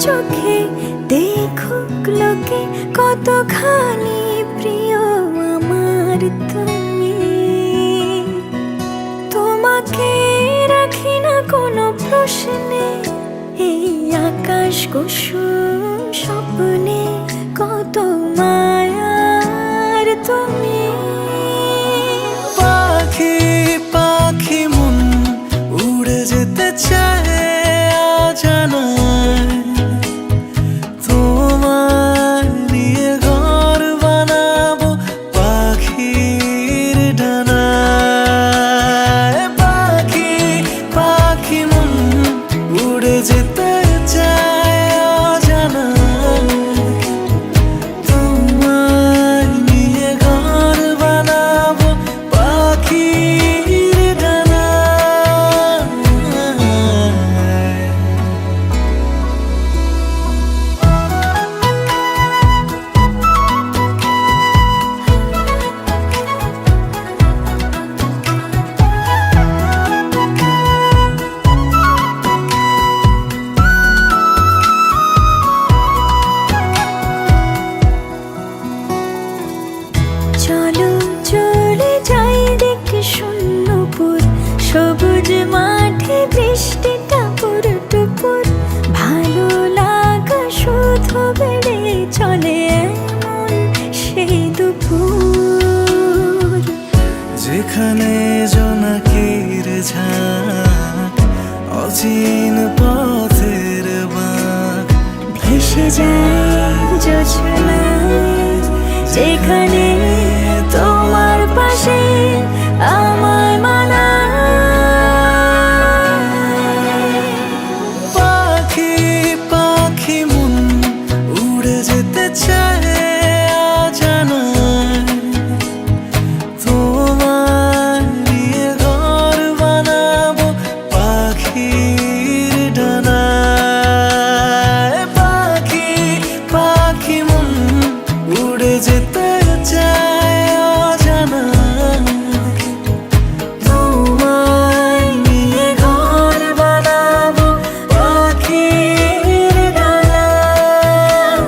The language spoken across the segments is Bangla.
চোখে দেখুক লোকে কতখানি প্রিয় আমার তুমি। তোমাকে রাখি না কোনো প্রশ্নে, এই আকাশ কুসুম স্বপ্নে কত মায়ার তুমি। পাখি পাখি মন উড়ে যেতে চায় অজানায়, তোমায় নিয়ে ঘর বানাবো পাখির ডানায়। পাখি পাখি মন উড়ে যেতে চায় অজানায়, তোমায় নিয়ে ঘর বানাবো পাখির ডানায়। চলো চলে যাই দেখে শূন্যপুর, সবুজ মাঠে বৃষ্টি টাপুর টুপুর। ভালো লাগা শুধু বেড়ে চলে এমন সেই দুপুর, যেখানে জোনাকির ঝাঁক অচিন পথের বাঁক ভেসে যায় জোছনায়। যেখানে তোমার পাশে আমার মানায়। পাখি পাখি মন উড়ে যেতে চায় অজানায়, তোমায় নিয়ে ঘর বানাবো পাখির ডানায়। পাখি পাখি মন উড়ে যেতে চায় অজানায়, তোমায় নিয়ে ঘর বানাবো পাখির ডানায়।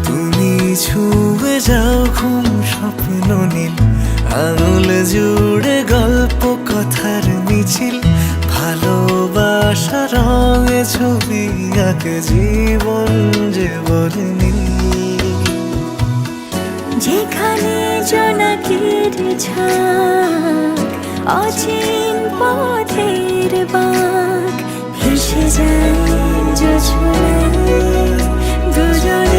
তুমি ছুঁয়ে যাও ঘুম স্বপ্ন নীল, আঙুল জুড়ে গল্প কথার মিছিল। ভালোবাসা রঙে ছবি আঁকে জীবন যে বর্ণিল। যেখানে জোনাকির ঝাঁক অচিন পথের বাঁক, ভেসে যায় জোছনায় দুজনে